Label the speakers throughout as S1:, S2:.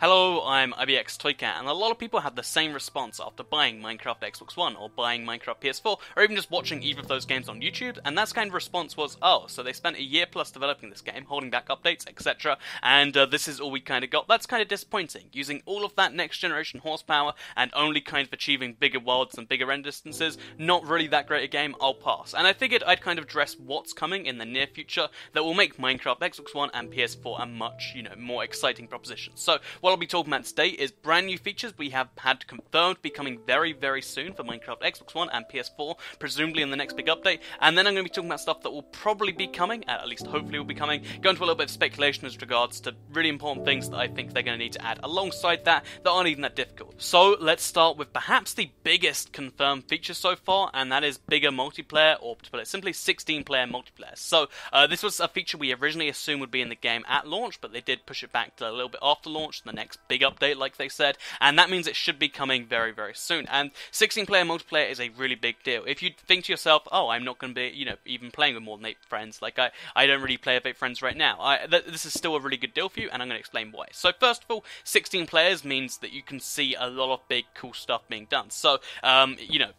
S1: Hello, I'm IBX Toycat, and a lot of people had the same response after buying Minecraft Xbox One, or buying Minecraft PS4, or even just watching either of those games on YouTube, and that kind of response was, oh, so they spent a year plus developing this game, holding back updates, etc., and this is all we kind of got. That's kind of disappointing. Using all of that next generation horsepower, and only kind of achieving bigger worlds and bigger end distances, not really that great a game, I'll pass. And I figured I'd kind of address what's coming in the near future that will make Minecraft Xbox One and PS4 a much, more exciting proposition. So, what I'll be talking about today is brand new features we have had confirmed to be coming very, very soon for Minecraft Xbox One and PS4, presumably in the next big update, and then I'm going to be talking about stuff that will probably be coming, at least hopefully will be coming, go into a little bit of speculation as regards to really important things that I think they're going to need to add alongside that aren't even that difficult. So let's start with perhaps the biggest confirmed feature so far, and that is bigger multiplayer, or to put it simply, 16-player multiplayer. So this was a feature we originally assumed would be in the game at launch, but they did push it back to a little bit after launch, the next big update like they said, and that means it should be coming very, very soon. And 16-player multiplayer is a really big deal. If you think to yourself, oh, I'm not going to be, even playing with more than 8 friends, like I don't really play with 8 friends right now, this is still a really good deal for you, and I'm going to explain why. So first of all, 16 players means that you can see a lot of big, cool stuff being done. So,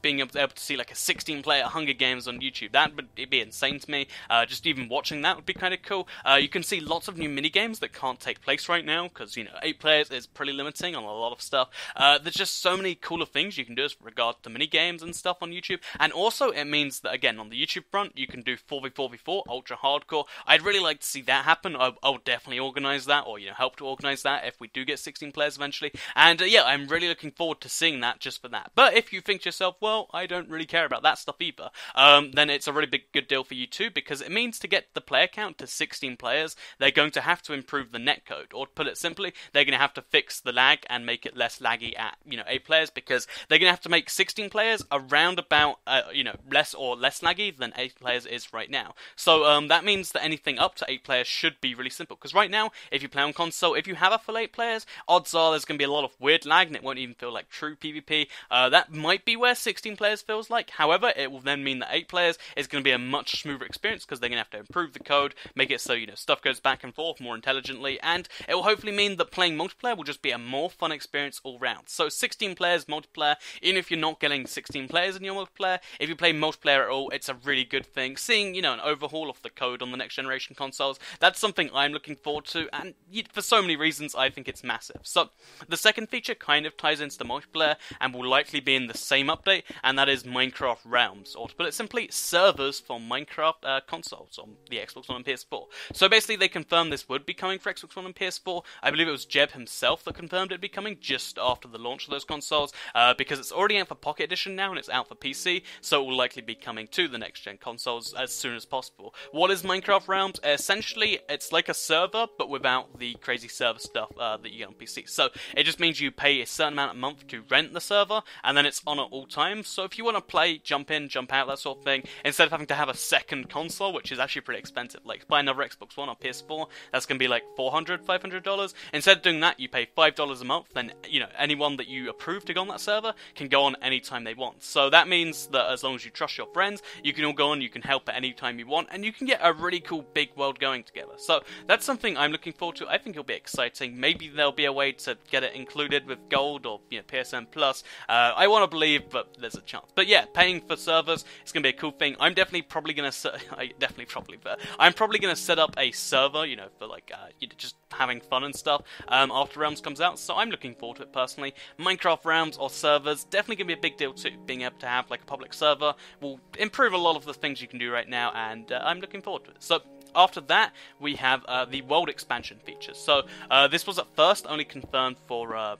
S1: being able to see like a 16-player Hunger Games on YouTube, that would be insane to me. Just even watching that would be kind of cool. You can see lots of new mini-games that can't take place right now, because, 8 players is pretty limiting on a lot of stuff. There's just so many cooler things you can do as regards to mini-games and stuff on YouTube, and also it means that, again, on the YouTube front, you can do 4v4v4, ultra hardcore. I'd really like to see that happen. I'll definitely organise that, or, help to organise that if we do get 16 players eventually, and yeah, I'm really looking forward to seeing that just for that. But if you think to yourself, well, I don't really care about that stuff either, then it's a really good deal for you too, because it means to get the player count to 16 players, they're going to have to improve the netcode, or to put it simply, they're going to have to fix the lag and make it less laggy at, 8 players, because they're going to have to make 16 players around about, less laggy than 8 players is right now. So, that means that anything up to 8 players should be really simple, because right now, if you play on console, if you have a full 8 players, odds are there's going to be a lot of weird lag, and it won't even feel like true PvP. That might be where 16 players feels like. However, it will then mean that 8 players is going to be a much smoother experience, because they're going to have to improve the code, make it so, stuff goes back and forth more intelligently, and it will hopefully mean that playing multiplayer will just be a more fun experience all round. So 16 players multiplayer, even if you're not getting 16 players in your multiplayer, if you play multiplayer at all, it's a really good thing. Seeing, an overhaul of the code on the next generation consoles, that's something I'm looking forward to, and for so many reasons, I think it's massive. So, the second feature kind of ties into the multiplayer, and will likely be in the same update, and that is Minecraft Realms, or to put it simply, servers for Minecraft consoles on the Xbox One and PS4. So basically, they confirmed this would be coming for Xbox One and PS4. I believe it was Jeb himself that confirmed it'd be coming just after the launch of those consoles, because it's already out for Pocket Edition now, and it's out for PC, so it will likely be coming to the next-gen consoles as soon as possible. What is Minecraft Realms? Essentially, it's like a server, but without the crazy server stuff that you get on PC. So, it just means you pay a certain amount a month to rent the server, and then it's on at all times. So if you want to play, jump in, jump out, that sort of thing, instead of having to have a second console, which is actually pretty expensive, like buy another Xbox One or PS4, that's going to be like $400, $500. Instead of doing that, you pay $5 a month, then, anyone that you approve to go on that server can go on anytime they want. So that means that as long as you trust your friends, you can all go on, you can help at any time you want, and you can get a really cool big world going together. So that's something I'm looking forward to. I think it'll be exciting. Maybe there'll be a way to get it included with Gold or PSN Plus. I want to believe, but there's a chance. But yeah, paying for servers, it's going to be a cool thing. I'm definitely probably going to I'm probably going to set up a server, for like just having fun and stuff after Realms comes out. So I'm looking forward to it personally. Minecraft Realms or servers definitely going to be a big deal too. Being able to have like a public server will improve a lot of the things you can do right now, and I'm looking forward to it. So after that, we have the world expansion features. So this was at first only confirmed for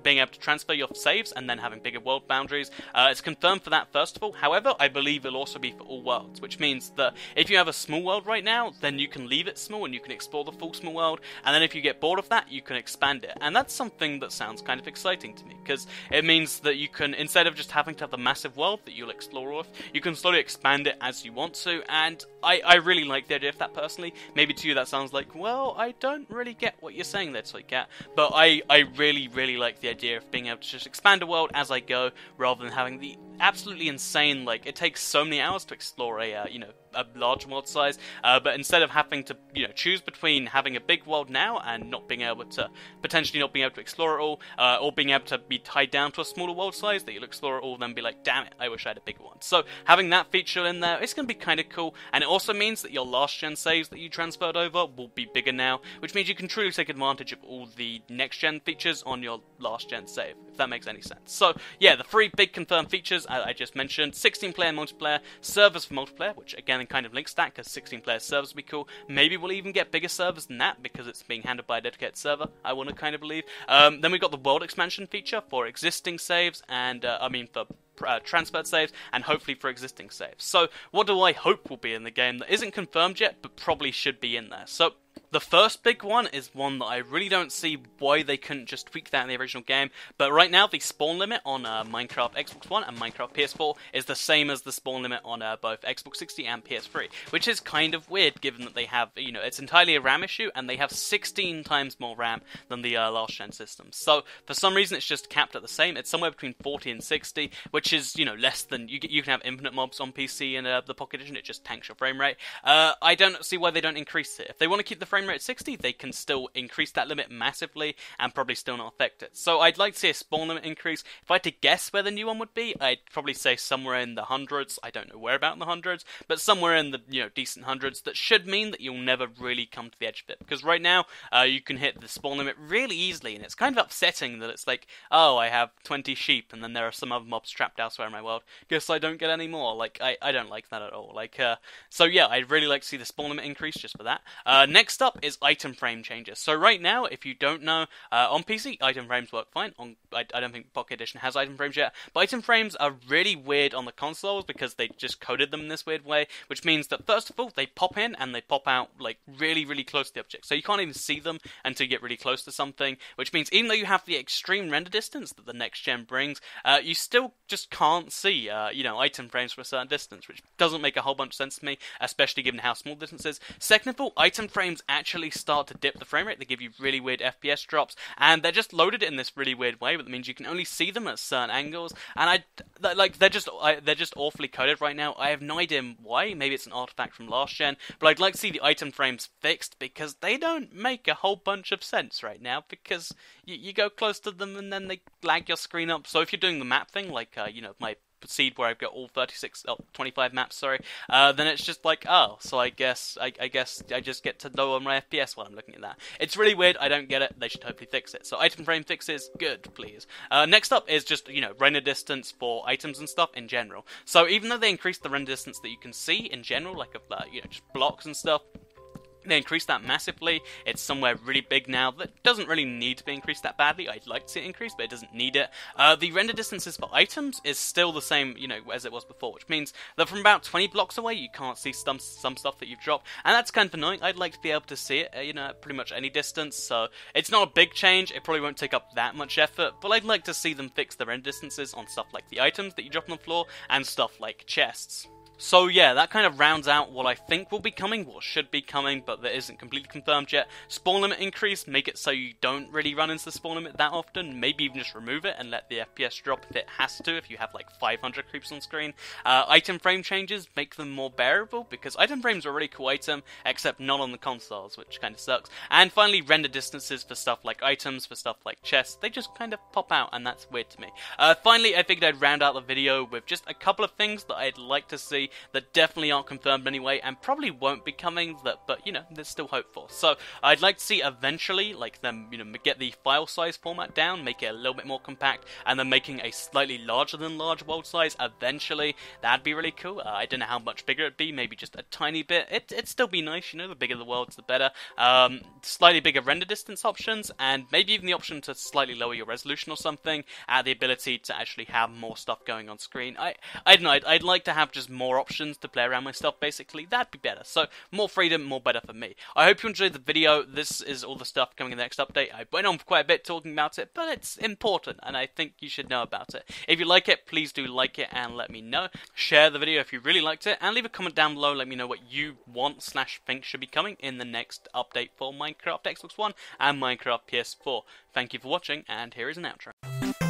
S1: being able to transfer your saves and then having bigger world boundaries. It's confirmed for that first of all. However, I believe it'll also be for all worlds, which means that if you have a small world right now, then you can leave it small and you can explore the full small world. And then if you get bored of that, you can expand it. And that's something that sounds kind of exciting to me, because it means that you can, instead of just having to have the massive world that you'll explore with, you can slowly expand it as you want to. And I really like the idea of that personally. Maybe to you that sounds like, well, I don't really get what you're saying there, Toycat, but I really, really like the idea of being able to just expand a world as I go, rather than having the absolutely insane, like, it takes so many hours to explore a, a large world size, but instead of having to, choose between having a big world now and potentially not being able to explore it all, or being able to be tied down to a smaller world size that you'll explore it all, then be like, damn it, I wish I had a bigger one. So having that feature in there, it's going to be kind of cool, and it also means that your last gen saves that you transferred over will be bigger now, which means you can truly take advantage of all the next gen features on your last gen save, if that makes any sense. So yeah, the 3 big confirmed features I just mentioned: 16-player multiplayer, servers for multiplayer, which again kind of links that because 16-player servers will be cool. Maybe we'll even get bigger servers than that because it's being handled by a dedicated server, I want to kind of believe. Then we've got the world expansion feature for existing saves, and for transferred saves, and hopefully for existing saves. So what do I hope will be in the game that isn't confirmed yet, but probably should be in there? So the first big one is one that I really don't see why they couldn't just tweak that in the original game, but right now the spawn limit on Minecraft Xbox One and Minecraft PS4 is the same as the spawn limit on both Xbox 60 and PS3, which is kind of weird given that they have, it's entirely a RAM issue, and they have 16 times more RAM than the last gen systems. So for some reason it's just capped at the same. It's somewhere between 40 and 60, which is, less than, you can have infinite mobs on PC in the Pocket Edition, it just tanks your frame rate. I don't see why they don't increase it. If they want to keep the frame rate at 60, they can still increase that limit massively and probably still not affect it. So I'd like to see a spawn limit increase. If I had to guess where the new one would be, I'd probably say somewhere in the hundreds. I don't know where about in the hundreds, but somewhere in the decent hundreds. That should mean that you'll never really come to the edge of it, because right now you can hit the spawn limit really easily, and it's kind of upsetting that it's like, oh, I have 20 sheep and then there are some other mobs trapped elsewhere in my world, guess I don't get any more. Like, I don't like that at all. So yeah, I'd really like to see the spawn limit increase just for that. Next up is item frame changes. So right now, if you don't know, on PC, item frames work fine. I don't think Pocket Edition has item frames yet, but item frames are really weird on the consoles because they just coded them in this weird way, which means that first of all, they pop in and they pop out like really, really close to the object. So you can't even see them until you get really close to something, which means even though you have the extreme render distance that the next gen brings, you still just can't see, item frames from a certain distance, which doesn't make a whole bunch of sense to me, especially given how small the distance is. Second of all, item frames actually start to dip the frame rate. They give you really weird FPS drops, and they're just loaded in this really weird way, but that means you can only see them at certain angles, and they're just awfully coded right now. I have no idea why. Maybe it's an artifact from last gen, but I'd like to see the item frames fixed because they don't make a whole bunch of sense right now, because you go close to them and then they lag your screen up. So if you're doing the map thing, like my seed where I've got all 25 maps, then it's just like, oh, so I guess I just get to lower my FPS while I'm looking at that. It's really weird, I don't get it, they should hopefully fix it. So item frame fixes, good, please. Next up is just, render distance for items and stuff in general. So even though they increased the render distance that you can see in general, like of just blocks and stuff, they increased that massively. It's somewhere really big now that doesn't really need to be increased that badly. I'd like to see it increased, but it doesn't need it. The render distances for items is still the same, as it was before, which means that from about 20 blocks away, you can't see some stuff that you've dropped, and that's kind of annoying. I'd like to be able to see it, at pretty much any distance, so it's not a big change. It probably won't take up that much effort, but I'd like to see them fix the render distances on stuff like the items that you drop on the floor and stuff like chests. So yeah, that kind of rounds out what I think will be coming, what should be coming, but that isn't completely confirmed yet. Spawn limit increase, make it so you don't really run into the spawn limit that often, maybe even just remove it and let the FPS drop if it has to, if you have like 500 creeps on screen. Item frame changes, make them more bearable, because item frames are a really cool item, except not on the consoles, which kind of sucks. And finally, render distances for stuff like items, for stuff like chests, they just kind of pop out, and that's weird to me. Finally, I figured I'd round out the video with just a couple of things that I'd like to see that definitely aren't confirmed anyway, and probably won't be coming, but there's still hope for. So I'd like to see eventually, like them, get the file size format down, make it a little bit more compact, and then making a slightly larger than large world size eventually. That'd be really cool. I don't know how much bigger it'd be, maybe just a tiny bit. It'd still be nice, the bigger the worlds, the better. Slightly bigger render distance options, and maybe even the option to slightly lower your resolution or something, add the ability to actually have more stuff going on screen. I don't know, I'd like to have just more options to play around my stuff, basically. That'd be better. So more freedom, more better for me. I hope you enjoyed the video. This is all the stuff coming in the next update. I went on for quite a bit talking about it, but it's important and I think you should know about it. If you like it, please do like it and let me know. Share the video if you really liked it, and leave a comment down below. Let me know what you want/think should be coming in the next update for Minecraft Xbox One and Minecraft PS4. Thank you for watching, and here is an outro.